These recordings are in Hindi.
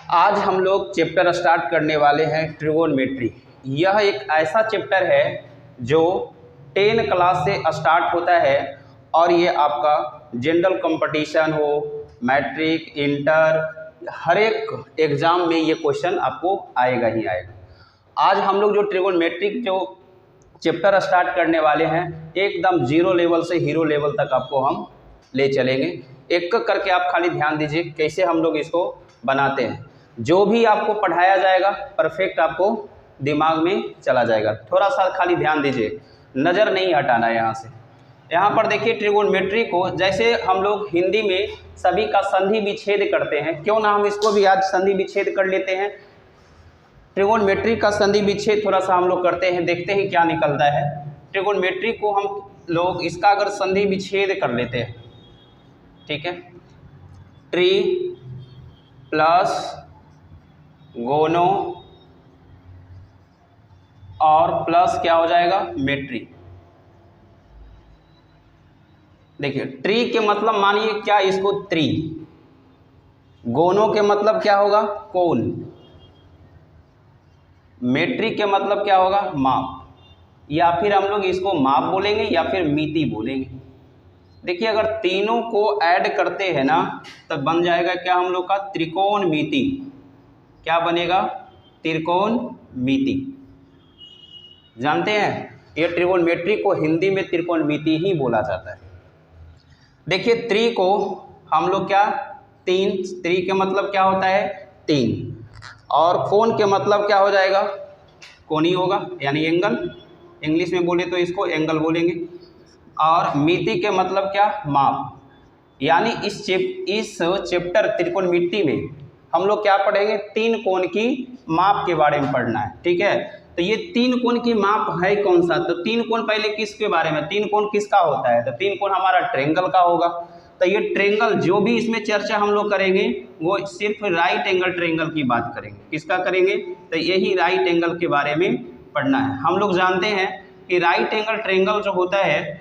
आज हम लोग चैप्टर स्टार्ट करने वाले हैं ट्रिगोनमेट्री। यह एक ऐसा चैप्टर है जो 10 क्लास से स्टार्ट होता है और ये आपका जनरल कंपटीशन हो, मैट्रिक, इंटर, हर एक एग्ज़ाम में ये क्वेश्चन आपको आएगा ही आएगा। आज हम लोग जो ट्रिगोनमेट्रिक जो चैप्टर स्टार्ट करने वाले हैं एकदम जीरो लेवल से हीरो लेवल तक आपको हम ले चलेंगे। एक एक करके आप खाली ध्यान दीजिए कैसे हम लोग इसको बनाते हैं। जो भी आपको पढ़ाया जाएगा परफेक्ट आपको दिमाग में चला जाएगा। थोड़ा सा खाली ध्यान दीजिए, नज़र नहीं हटाना है यहाँ से। यहाँ पर देखिए ट्रिगोनमेट्री को जैसे हम लोग हिंदी में सभी का संधि विच्छेद करते हैं, क्यों ना हम इसको भी आज संधि विच्छेद कर लेते हैं। ट्रिगोनमेट्री का संधि विच्छेद थोड़ा सा हम लोग करते हैं, देखते हैं क्या निकलता है। ट्रिगोनमेट्री को हम लोग इसका अगर संधि विच्छेद कर लेते हैं, ठीक है, ट्री प्लस गोनो और प्लस क्या हो जाएगा मेट्री। देखिए ट्री के मतलब मानिए क्या, इसको त्रि, गोनो के मतलब क्या होगा कोन, मेट्री के मतलब क्या होगा माप, या फिर हम लोग इसको माप बोलेंगे या फिर मिति बोलेंगे। देखिए अगर तीनों को ऐड करते हैं ना तब बन जाएगा क्या हम लोग का त्रिकोणमिति। क्या बनेगा त्रिकोणमिति। जानते हैं ये ट्रिगोनमेट्री को हिंदी में त्रिकोणमिति ही बोला जाता है। देखिए त्रि को हम लोग क्या तीन, त्रि के मतलब क्या होता है तीन, और कोण के मतलब क्या हो जाएगा कोणी होगा यानी एंगल, इंग्लिश में बोले तो इसको एंगल बोलेंगे। और मिति के मतलब क्या माप, यानी इस चैप्टर त्रिकोणमिति में हम लोग क्या पढ़ेंगे तीन कोण की माप के बारे में पढ़ना है, ठीक है। तो ये तीन कोण की माप है कौन सा, तो तीन कोण पहले किसके बारे में, तीन कोण किसका होता है, तो तीन कोण हमारा ट्रायंगल का होगा। तो ये ट्रायंगल जो भी इसमें चर्चा हम लोग करेंगे वो सिर्फ राइट एंगल ट्रायंगल की बात करेंगे। किसका करेंगे, तो यही राइट एंगल के बारे में पढ़ना है। हम लोग जानते हैं कि राइट एंगल ट्रायंगल जो होता है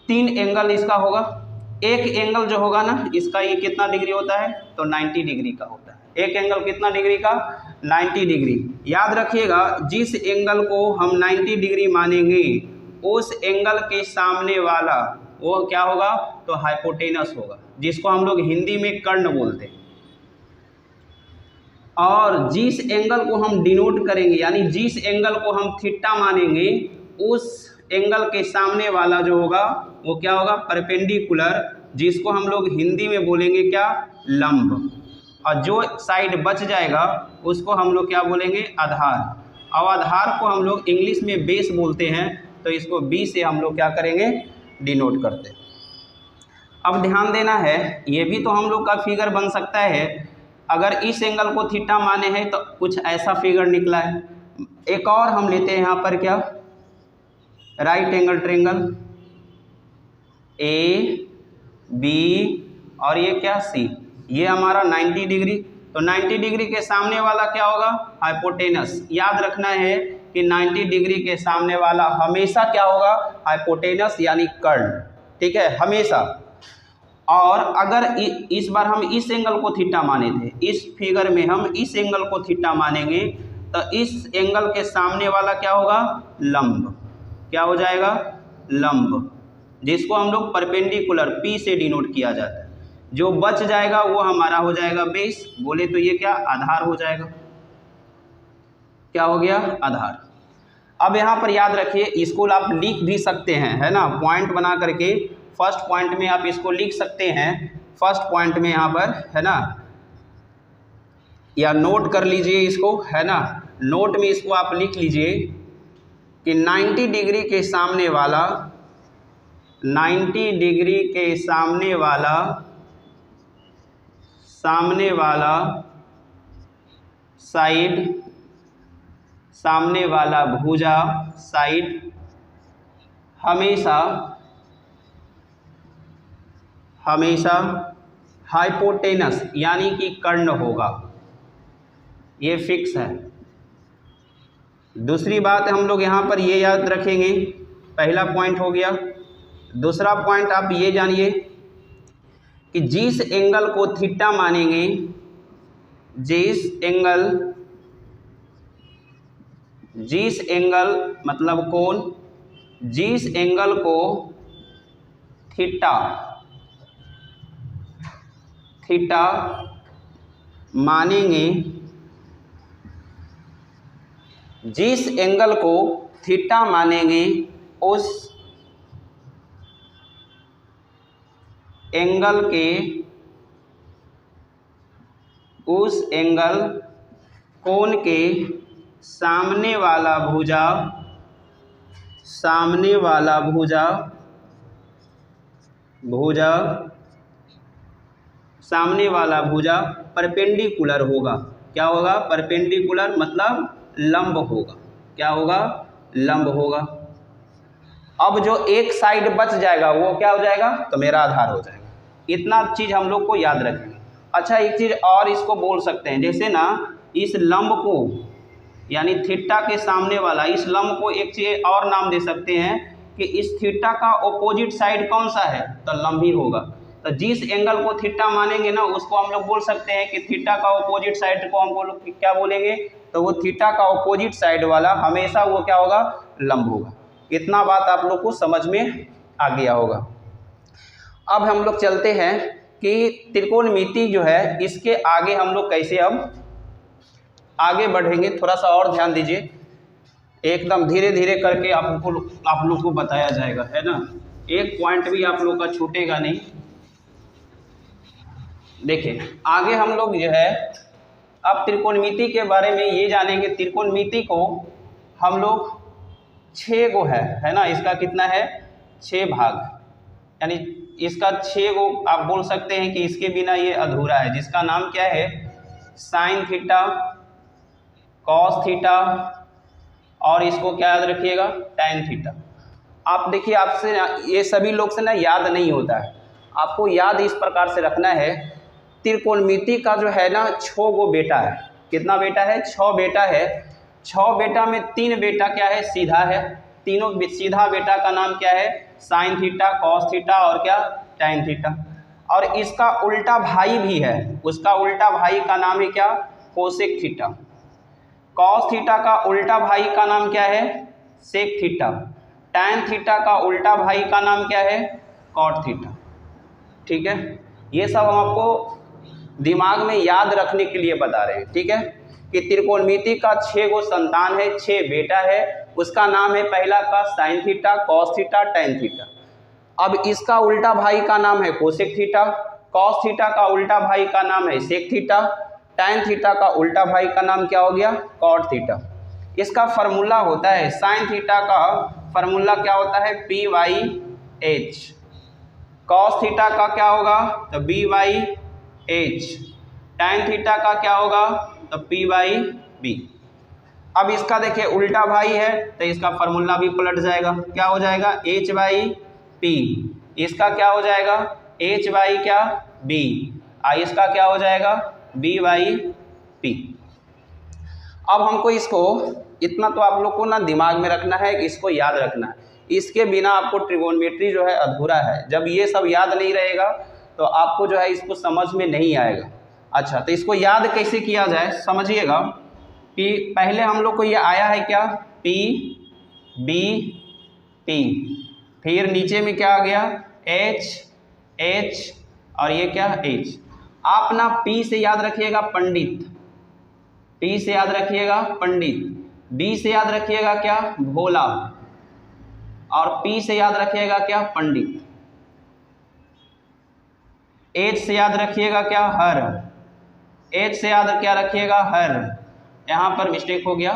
तीन एंगल इसका होगा, एक एंगल जो होगा ना इसका ये कितना डिग्री होता है, तो 90 डिग्री का होता है। एक एंगल कितना डिग्री का, 90 डिग्री। याद रखिएगा जिस एंगल को हम 90 डिग्री मानेंगे उस एंगल के सामने वाला वो क्या होगा, तो हाइपोटेनस होगा, जिसको हम लोग हिंदी में कर्ण बोलते हैं। और जिस एंगल को हम डिनोट करेंगे यानी जिस एंगल को हम थीटा मानेंगे उस एंगल के सामने वाला जो होगा वो क्या होगा परपेंडिकुलर, जिसको हम लोग हिंदी में बोलेंगे क्या लंब। और जो साइड बच जाएगा उसको हम लोग क्या बोलेंगे आधार। और आधार को हम लोग इंग्लिश में बेस बोलते हैं, तो इसको बी से हम लोग क्या करेंगे डिनोट करते हैं। अब ध्यान देना है, ये भी तो हम लोग का फिगर बन सकता है। अगर इस एंगल को थीटा माने हैं तो कुछ ऐसा फिगर निकला है। एक और हम लेते हैं यहाँ पर क्या right angle triangle A B और ये क्या सी, ये हमारा 90 डिग्री। तो 90 डिग्री के सामने वाला क्या होगा हाइपोटेनस। याद रखना है कि 90 डिग्री के सामने वाला हमेशा क्या होगा हाइपोटेनस यानी कर्ण, ठीक है हमेशा। और अगर इस बार हम इस एंगल को थीटा माने थे, इस फिगर में हम इस एंगल को थीटा मानेंगे तो इस एंगल के सामने वाला क्या होगा लंब। क्या हो जाएगा लंब, जिसको हम लोग परपेंडिकुलर पी से डिनोट किया जाता है। जो बच जाएगा वो हमारा हो जाएगा बेस, बोले तो ये क्या आधार हो जाएगा। क्या हो गया आधार। अब यहाँ पर याद रखिए इसको आप लिख भी सकते हैं, है ना, पॉइंट बना करके फर्स्ट पॉइंट में आप इसको लिख सकते हैं। फर्स्ट पॉइंट में यहाँ पर है ना, या नोट कर लीजिए इसको, है ना, नोट में इसको आप लिख लीजिए कि 90 डिग्री के सामने वाला 90 डिग्री के सामने वाला साइड, सामने वाला भुजा साइड हमेशा हाइपोटेनस यानी कि कर्ण होगा, ये फिक्स है। दूसरी बात हम लोग यहाँ पर ये याद रखेंगे, पहला पॉइंट हो गया। दूसरा पॉइंट आप ये जानिए कि जिस एंगल को थीटा मानेंगे जिस एंगल मतलब कोण, जिस एंगल को थीटा मानेंगे, जिस एंगल को थीटा मानेंगे उस एंगल कोण के सामने वाला भुजा परपेंडिकुलर होगा। क्या होगा? परपेंडिकुलर मतलब लंब होगा। क्या होगा? लंब होगा। अब जो एक साइड बच जाएगा वो क्या हो जाएगा? तो मेरा आधार हो जाएगा। इतना चीज़ हम लोग को याद रखेंगे। अच्छा, एक चीज़ और इसको बोल सकते हैं, जैसे ना इस लंब को यानी थीटा के सामने वाला इस लंब को एक चीज़ और नाम दे सकते हैं कि इस थीटा का ऑपोजिट साइड कौन सा है? तो लंब ही होगा। तो जिस एंगल को थीटा मानेंगे ना उसको हम लोग बोल सकते हैं कि थीटा का ऑपोजिट साइड को हम लोग क्या बोलेंगे? तो वो थीटा का ऑपोजिट साइड वाला हमेशा वो क्या होगा? लंब होगा। इतना बात आप लोग को समझ में आ गया होगा। अब हम लोग चलते हैं कि त्रिकोणमिति जो है इसके आगे हम लोग कैसे अब आगे बढ़ेंगे। थोड़ा सा और ध्यान दीजिए, एकदम धीरे धीरे करके आप लोग को बताया जाएगा, है ना। एक पॉइंट भी आप लोग का छूटेगा नहीं। देखिए आगे हम लोग जो है अब त्रिकोणमिति के बारे में ये जानेंगे। त्रिकोणमिति को हम लोग 6 गो है ना। इसका कितना है? 6 भाग, यानी इसका 6 गो आप बोल सकते हैं कि इसके बिना ये अधूरा है, जिसका नाम क्या है? साइन थीटा, कॉस थीटा और इसको क्या याद रखिएगा? Tan theta. आप देखिए आपसे ये सभी लोग से ना याद नहीं होता है, आपको याद इस प्रकार से रखना है। त्रिकोणमिति का जो है ना 6 गो बेटा है। कितना बेटा है? 6 बेटा है। 6 बेटा में 3 बेटा क्या है? सीधा है। तीनों सीधा बेटा का नाम क्या है? साइन थीटा, कॉस थीटा और क्या? Tan theta. और इसका उल्टा भाई भी है, उसका उल्टा भाई का नाम है क्या? Cosec theta. कॉस थीटा का उल्टा भाई का नाम क्या है? Sec theta. टैन थीटा का उल्टा भाई का नाम क्या है? Cot theta. ठीक है, ये सब हम आपको दिमाग में याद रखने के लिए बता रहे हैं। ठीक है, कि त्रिकोणमिति का 6 गो संतान है, 6 बेटा है। उसका नाम है पहला का sine theta, cos theta, tan theta. अब इसका उल्टा भाई का नाम है कोसेक थीटा। कॉस थीटा का उल्टा भाई का नाम है सेक थीटा। टैन थीटा का उल्टा भाई का नाम क्या हो गया? Cot theta. इसका फार्मूला होता है, साइन थीटा का फार्मूला क्या होता है? P/H। कॉस थीटा का क्या होगा? तो B/H। टैन थीटा का क्या होगा? तो P/B। अब इसका देखिए उल्टा भाई है तो इसका फार्मूला भी पलट जाएगा। क्या हो जाएगा? H/P। इसका क्या हो जाएगा? H/B। इसका क्या हो जाएगा? B/P। अब हमको इसको इतना तो आप लोग को ना दिमाग में रखना है, इसको याद रखना है। इसके बिना आपको ट्रिगोनोमेट्री जो है अधूरा है। जब ये सब याद नहीं रहेगा तो आपको जो है इसको समझ में नहीं आएगा। अच्छा, तो इसको याद कैसे किया जाए समझिएगा कि पहले हम लोग को ये आया है क्या? P/B। फिर नीचे में क्या आ गया? H और ये क्या? H। आप ना P से याद रखिएगा पंडित, P से याद रखिएगा पंडित। B से याद रखिएगा क्या? भोला। और P से याद रखिएगा क्या? पंडित। H से याद रखिएगा क्या? हर। H से याद क्या रखिएगा? हर। यहाँ पर मिस्टेक हो गया,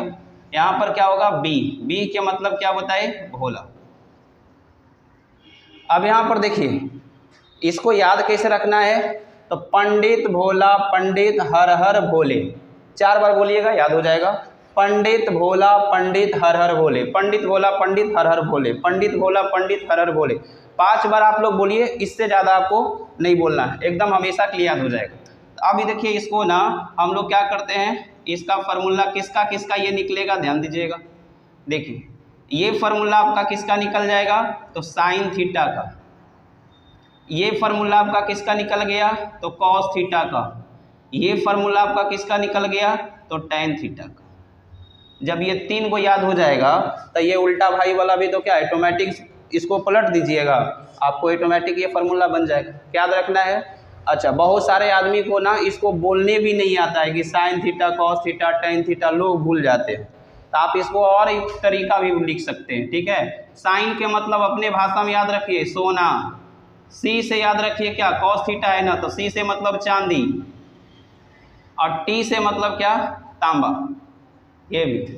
यहाँ पर क्या होगा? B के मतलब क्या बताए? भोला। अब यहाँ पर देखिए इसको याद कैसे रखना है? तो पंडित भोला, पंडित हर हर भोले। 4 बार बोलिएगा, याद हो जाएगा। पंडित भोला, पंडित हर हर भोले। पंडित भोला, पंडित हर हर भोले। पंडित भोला, पंडित हर हर भोले। 5 बार आप लोग बोलिए, इससे ज़्यादा आपको नहीं बोलना है, एकदम हमेशा के लिए याद हो जाएगा। तो अभी देखिए इसको ना हम लोग क्या करते हैं, इसका फार्मूला किसका किसका ये निकलेगा, ध्यान दीजिएगा। देखिए ये फार्मूला आपका किसका निकल जाएगा? तो साइन थीटा का। ये फार्मूला आपका किसका निकल गया? तो कॉस थीटा का। ये फार्मूला आपका किसका निकल गया, तो tan थीटा का। जब ये 3 को याद हो जाएगा तो ये उल्टा भाई वाला भी तो क्या ऑटोमेटिक, इसको पलट दीजिएगा आपको ऑटोमेटिक ये फार्मूला बन जाएगा। क्या याद रखना है, अच्छा बहुत सारे आदमी को ना इसको बोलने भी नहीं आता है कि sin theta, cos theta, tan theta, लोग भूल जाते हैं। तो आप इसको और एक तरीका भी लिख सकते हैं, ठीक है। साइन के मतलब अपने भाषा में याद रखिए सोना, सी से याद रखिए क्या, कॉस थीटा है ना, तो सी से मतलब चांदी, और टी से मतलब क्या, तांबा, ये भी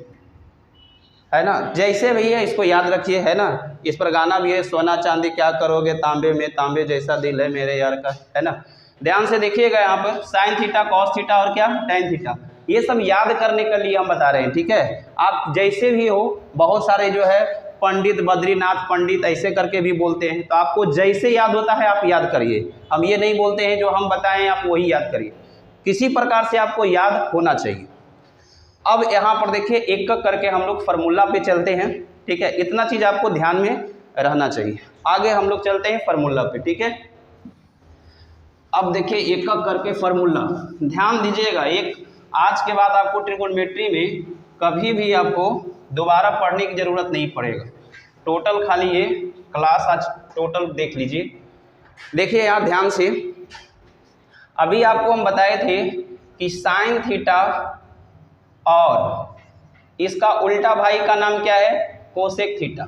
है ना। जैसे भैया इसको याद रखिए, है ना। इस पर गाना भी है, सोना चांदी क्या करोगे तांबे में, तांबे जैसा दिल है मेरे यार का, है ना। ध्यान से देखिएगा यहाँ पर साइन थीटा, कॉस थीटा और क्या टेन थीटा, ये सब याद करने के लिए हम बता रहे हैं, ठीक है। आप जैसे भी हो, बहुत सारे जो है पंडित, बद्रीनाथ पंडित ऐसे करके भी बोलते हैं, तो आपको जैसे याद होता है आप याद करिए। हम ये नहीं बोलते हैं जो हम बताएं आप वही याद करिए, किसी प्रकार से आपको याद होना चाहिए। अब यहाँ पर देखिए एक एक करके हम लोग फार्मूला पे चलते हैं, ठीक है। इतना चीज़ आपको ध्यान में रहना चाहिए। आगे हम लोग चलते हैं फार्मूला पे, ठीक है। अब देखिए एक एक करके फार्मूला ध्यान दीजिएगा। एक आज के बाद आपको ट्रिगोनोमेट्री में कभी भी आपको दोबारा पढ़ने की ज़रूरत नहीं पड़ेगा। टोटल खाली ये क्लास आज टोटल देख लीजिए। देखिए यहाँ ध्यान से, अभी आपको हम बताए थे कि साइन थीटा और इसका उल्टा भाई का नाम क्या है, कोसेक थीटा,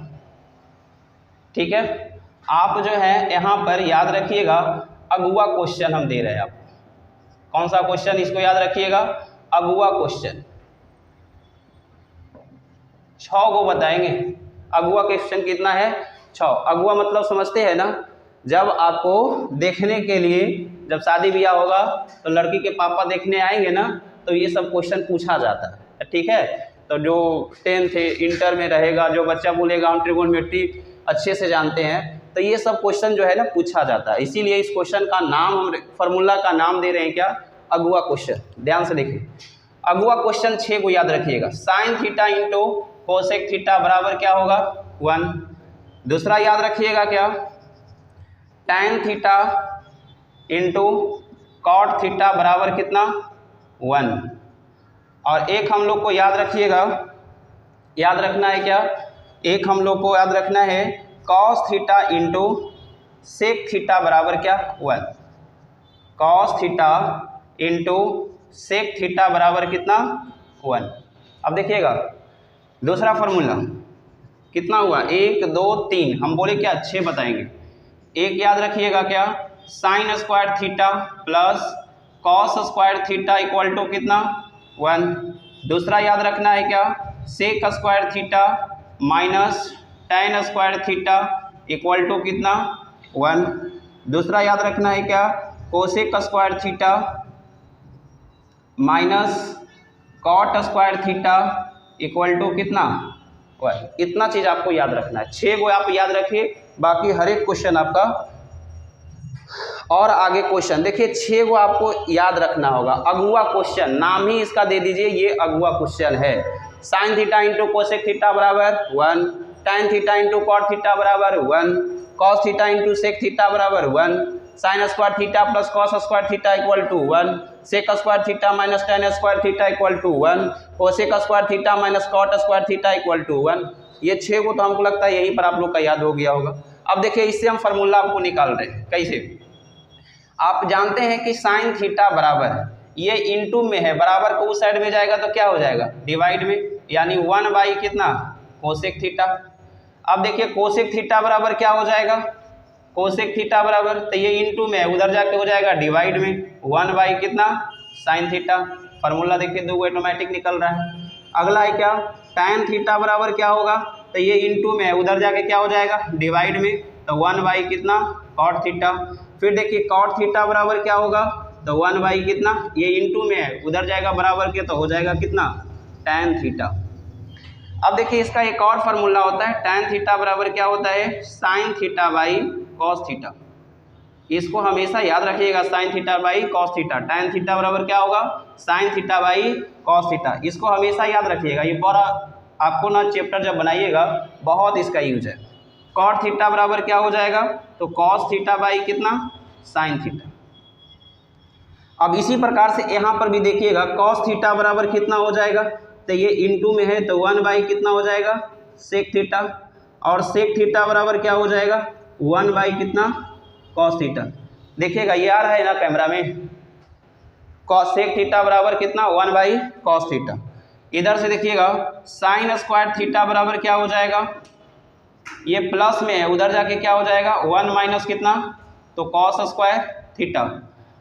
ठीक है। आप जो है यहाँ पर याद रखिएगा, अगुआ क्वेश्चन हम दे रहे हैं आपको। कौन सा क्वेश्चन, इसको याद रखिएगा, अगुआ क्वेश्चन 6 को बताएंगे। अगुआ क्वेश्चन कितना है, 6। अगुआ मतलब समझते हैं ना, जब आपको देखने के लिए, जब शादी ब्याह होगा तो लड़की के पापा देखने आएंगे ना, तो ये सब क्वेश्चन पूछा जाता है, ठीक है। तो जो 10th इंटर में रहेगा, जो बच्चा बोलेगा हम ट्रिगोनोमेट्री अच्छे से जानते हैं, तो ये सब क्वेश्चन जो है ना पूछा जाता है। इसीलिए इस क्वेश्चन का नाम हम फार्मूला का नाम दे रहे हैं क्या, अगुआ क्वेश्चन। ध्यान से देखिए, अगुआ क्वेश्चन 6 को याद रखिएगा, sin theta into cosec theta बराबर क्या होगा, 1। दूसरा याद रखिएगा क्या, tan theta into cot theta बराबर कितना, 1। और एक हम लोग को याद रखिएगा, याद रखना है क्या, एक हम लोग को याद रखना है cos theta into sec theta बराबर क्या, 1। Cos theta into sec theta बराबर कितना, 1। अब देखिएगा दूसरा फार्मूला कितना हुआ, 1 2 3, हम बोले क्या 6 बताएंगे। एक याद रखिएगा क्या, sin square theta plus cos square theta equal to कितना, 1। दूसरा याद रखना है क्या, sec square theta minus tan square theta equal to कितना, 1। दूसरा याद रखना है क्या, cosec square theta minus cot square theta equal to कितना, 1। इतना चीज़ आपको याद रखना है। 6 को आप याद रखिए, बाकी हर एक क्वेश्चन आपका। और आगे क्वेश्चन देखिए, 6 को आपको याद रखना होगा। अगुआ क्वेश्चन, नाम ही इसका दे दीजिए, ये अगुआ क्वेश्चन है। Sin theta into cosec theta बराबर 1, tan theta into cot theta बराबर 1, cos theta into sec theta बराबर 1, sin square theta plus cos square theta equal to 1, sec square theta minus tan square theta equal to 1, cosec square theta minus cot square theta equal to 1। ये 6 को तो हमको लगता है यहीं पर आप लोग का याद हो गया होगा। अब देखिए इससे हम फार्मूला आपको निकाल रहे हैं कैसे। आप जानते हैं कि साइन थीटा बराबर, ये इनटू में है, बराबर को उस साइड में जाएगा तो क्या हो जाएगा, डिवाइड में, यानी 1 बाई कितना, कोसेक थीटा। अब देखिए कोसेक थीटा बराबर क्या हो जाएगा, कोसेक थीटा बराबर, तो ये इनटू में है, उधर जाके हो जाएगा डिवाइड में, 1 बाई कितना, साइन थीटा। फार्मूला देखिए 2 ऑटोमेटिक निकल रहा है। अगला है क्या, टैन थीटा बराबर क्या होगा, तो ये इनटू में है, उधर जाके क्या हो जाएगा डिवाइड में, तो 1 बाई कितना, कॉट थीटा। फिर देखिए कॉट थीटा बराबर क्या होगा, तो 1 बाई कितना, ये इनटू में है, उधर जाएगा बराबर के, तो हो जाएगा कितना, टैन थीटा। अब देखिए इसका एक और फार्मूला होता है, टैन थीटा बराबर क्या होता है, sin theta by cos theta. इसको हमेशा याद रखिएगा, sin theta by cos theta. Tan theta बराबर क्या होगा, sine theta by cos theta. इसको हमेशा याद रखिएगा, ये पूरा आपको ना चैप्टर जब बनाइएगा बहुत इसका यूज है। कॉट थीटा बराबर क्या हो जाएगा, तो कॉस थीटा बाई कितना, साइन थीटा। अब इसी प्रकार से यहाँ पर भी देखिएगा कॉस थीटा बराबर कितना हो जाएगा, तो ये इनटू में है तो 1 बाई कितना हो जाएगा सेक थीटा, और सेक थीटा बराबर क्या हो जाएगा 1 बाई कितना कॉस थीटा। देखिएगा ये आ रहा है ना कैमरा में, कॉस सेक थीटा बराबर कितना 1 बाई कॉस थीटा। इधर से देखिएगा साइन स्क्वायर थीटा बराबर क्या हो जाएगा, ये प्लस में है उधर जाके क्या हो जाएगा 1 माइनस कितना तो कॉस स्क्वायर थीटा।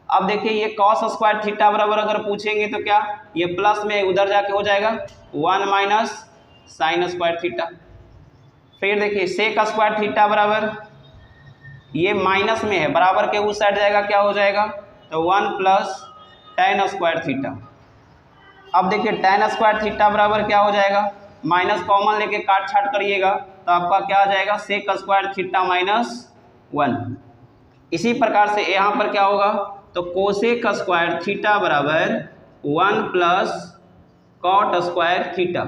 अब देखिए ये कॉस स्क्वायर थीटा बराबर अगर पूछेंगे तो क्या, ये प्लस में उधर जाके हो जाएगा 1 माइनस साइन स्क्वायर थीटा। फिर देखिए सेक स्क्वायर थीटा बराबर ये माइनस में है बराबर के उस साइड जाएगा क्या हो जाएगा तो 1 प्लस टेन स्क्वायर थीटा। अब देखिए टेन स्क्वायर थीटा बराबर क्या हो जाएगा, माइनस कॉमन लेके काट छाट करिएगा तो आपका क्या आ जाएगा सेक स्क्वायर थीटा माइनस 1। इसी प्रकार से यहाँ पर क्या होगा तो कोसेक स्क्वायर थीटा बराबर 1 plus cot square theta.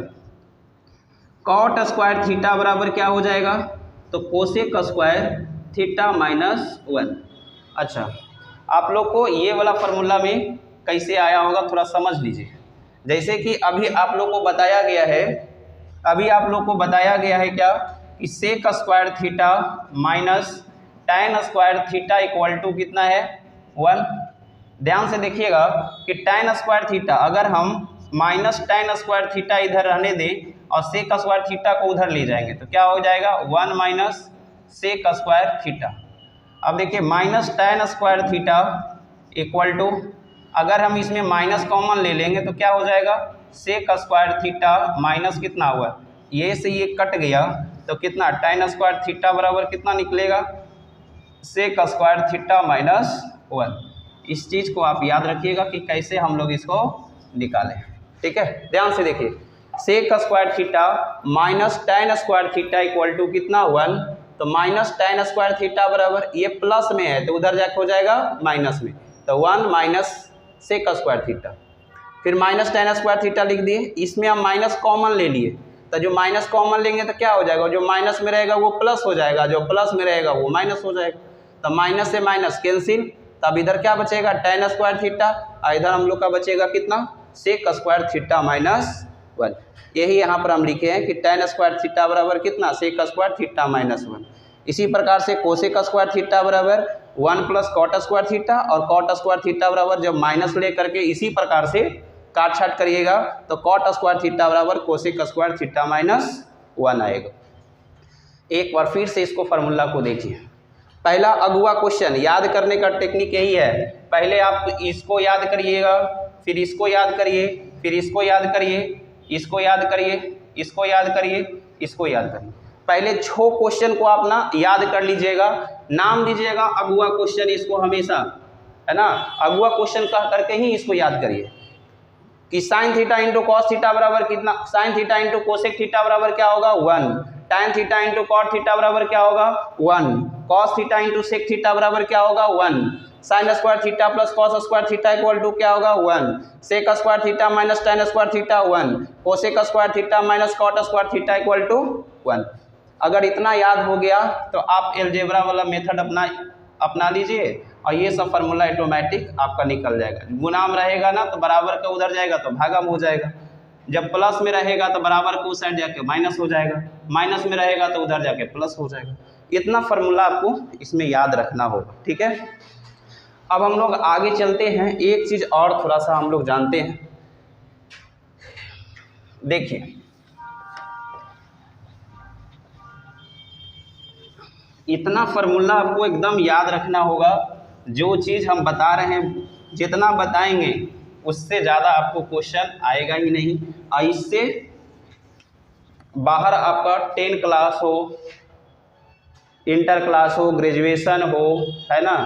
Cot square theta बराबर क्या हो जाएगा तो कोसेक स्क्वायर थीटा माइनस 1। अच्छा, आप लोग को ये वाला फार्मूला में कैसे आया होगा थोड़ा समझ लीजिए। जैसे कि अभी आप लोग को बताया गया है, अभी आप लोग को बताया गया है क्या कि sec square theta minus tan square theta equal to कितना है 1। ध्यान से देखिएगा कि टेन स्क्वायर थीटा अगर हम माइनस टेन स्क्वायर थीटा इधर रहने दें और सेक स्क्वायर थीटा को उधर ले जाएंगे तो क्या हो जाएगा 1 माइनस सेक स्क्वायर थीटा। अब देखिए minus tan square theta equal to अगर हम इसमें माइनस कॉमन ले लेंगे तो क्या हो जाएगा सेक स्क्वायर थीटा माइनस कितना हुआ, ये से ये कट गया तो कितना टेन स्क्वायर थीटा बराबर कितना निकलेगा सेक स्क्वायर थीटा माइनस 1। इस चीज़ को आप याद रखिएगा कि कैसे हम लोग इसको निकालें। ठीक है, ध्यान से देखिए sec square theta minus tan square theta equal to कितना 1, तो माइनस टेन स्क्वायर थीटा बराबर ये प्लस में है तो उधर जाके हो जाएगा माइनस में, तो 1 माइनस सेक स्क्वायर थीटा। फिर माइनस टेन स्क्वायर थीटा लिख दिए, इसमें हम माइनस कॉमन ले लिए तो जो माइनस कॉमन लेंगे तो क्या हो जाएगा, जो माइनस में रहेगा वो प्लस हो जाएगा, जो प्लस में रहेगा वो माइनस हो जाएगा, तो माइनस से माइनस कैंसिल, तब इधर क्या बचेगा टेन स्क्वायर थीटा और इधर हम लोग का बचेगा कितना सेक स्क्वायर थीटा माइनस 1। यही यहाँ पर हम लिखे हैं कि टेन स्क्वायर थीटा बराबर कितना सेक स्क्वायर थीटा माइनस 1। इसी प्रकार से कोसेक स्क्वायर थीटा बराबर 1 प्लस कॉट स्क्वायर थीटा, और कॉट स्क्वायर थीटा बराबर जब माइनस ले करके इसी प्रकार से काट छाट करिएगा तो कॉट स्क्वायर थीटा बराबर कोसेक स्क्वायर थीटा माइनस 1 आएगा। एक बार फिर से इसको फार्मूला को देखिए। पहला अगुआ क्वेश्चन याद करने का टेक्निक यही है, पहले आप इसको याद करिएगा, फिर इसको याद करिए, फिर इसको याद करिए, इसको याद करिए, इसको याद करिए, इसको याद करिए। पहले 6 क्वेश्चन को आप ना याद कर लीजिएगा, नाम दीजिएगा अगुआ क्वेश्चन इसको हमेशा, है ना, अगुआ क्वेश्चन कह करके ही इसको याद करिए कि sin theta into cos theta बराबर कितना, sin theta into cosec theta बराबर क्या होगा 1, tan theta into cot theta बराबर क्या होगा 1, cos theta into sec theta बराबर क्या होगा 1, sin square theta plus cos square theta equal to क्या होगा 1, sec square theta minus tan square theta 1, cosec square theta minus cot square theta equal to 1। अगर इतना याद हो गया तो आप एलजेब्रा वाला मेथड अपना लीजिए और ये सब फार्मूला ऑटोमेटिक आपका निकल जाएगा। गुणाम रहेगा ना तो बराबर का उधर जाएगा तो भागम हो जाएगा, जब प्लस में रहेगा तो बराबर को उस साइड जाके माइनस हो जाएगा, माइनस में रहेगा तो उधर जाके प्लस हो जाएगा। इतना फार्मूला आपको इसमें याद रखना होगा। ठीक है, अब हम लोग आगे चलते हैं, एक चीज़ और थोड़ा सा हम लोग जानते हैं। देखिए इतना फार्मूला आपको एकदम याद रखना होगा, जो चीज़ हम बता रहे हैं जितना बताएंगे उससे ज़्यादा आपको क्वेश्चन आएगा ही नहीं। और इससे बाहर आपका 10 क्लास हो, इंटर क्लास हो, ग्रेजुएशन हो, है ना,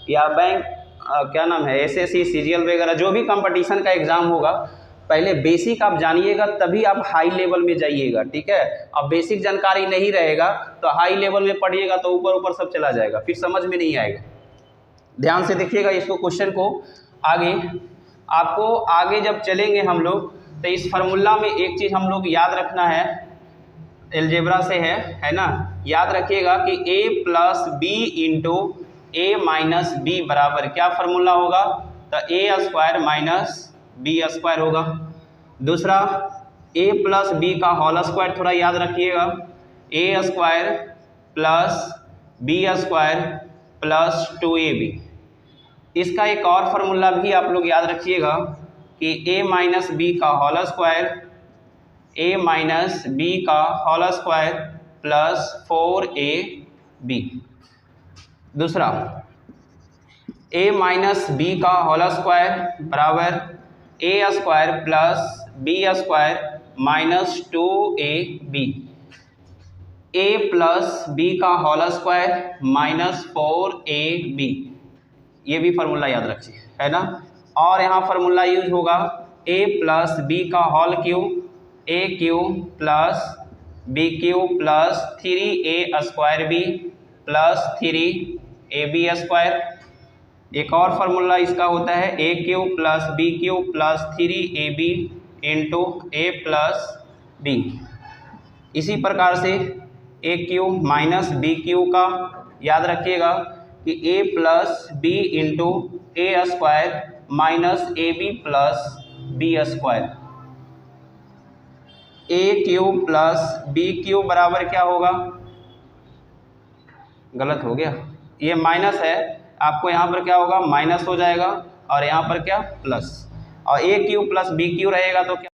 या बैंक क्या नाम है एसएससी सीजीएल वगैरह जो भी कंपटीशन का एग्ज़ाम होगा, पहले बेसिक आप जानिएगा तभी आप हाई लेवल में जाइएगा। ठीक है, अब बेसिक जानकारी नहीं रहेगा तो हाई लेवल में पढ़िएगा तो ऊपर ऊपर सब चला जाएगा, फिर समझ में नहीं आएगा। ध्यान से देखिएगा इसको क्वेश्चन को। आगे आपको आगे जब चलेंगे हम लोग तो इस फार्मूला में एक चीज़ हम लोग याद रखना है, एलजेब्रा से है ना, याद रखिएगा कि a plus B into a minus b बराबर क्या फार्मूला होगा तो a square minus b square होगा। दूसरा ए प्लस बी का होल स्क्वायर थोड़ा याद रखिएगा, a square plus B square plus 2ab। इसका एक और फार्मूला भी आप लोग याद रखिएगा कि a माइनस बी का whole square, a minus B का होल स्क्वायर प्लस 4ab। दूसरा a माइनस बी का होल स्क्वायर बराबर a square plus B square minus 2ab। a plus B का होल स्क्वायर माइनस 4ab, ये भी फार्मूला याद रखिए, है ना। और यहाँ फार्मूला यूज होगा a प्लस बी का whole cube, a cube plus B cube plus 3a square B plus 3ab square. एक और फार्मूला इसका होता है a cube plus B cube plus 3ab into a plus B. इसी प्रकार से a cube minus B cube का याद रखिएगा कि a plus B into A square minus A B plus B square. a cube plus B cube बराबर क्या होगा, गलत हो गया, ये माइनस है, आपको यहाँ पर क्या होगा माइनस हो जाएगा और यहाँ पर क्या प्लस, और a cube plus B cube रहेगा तो क्या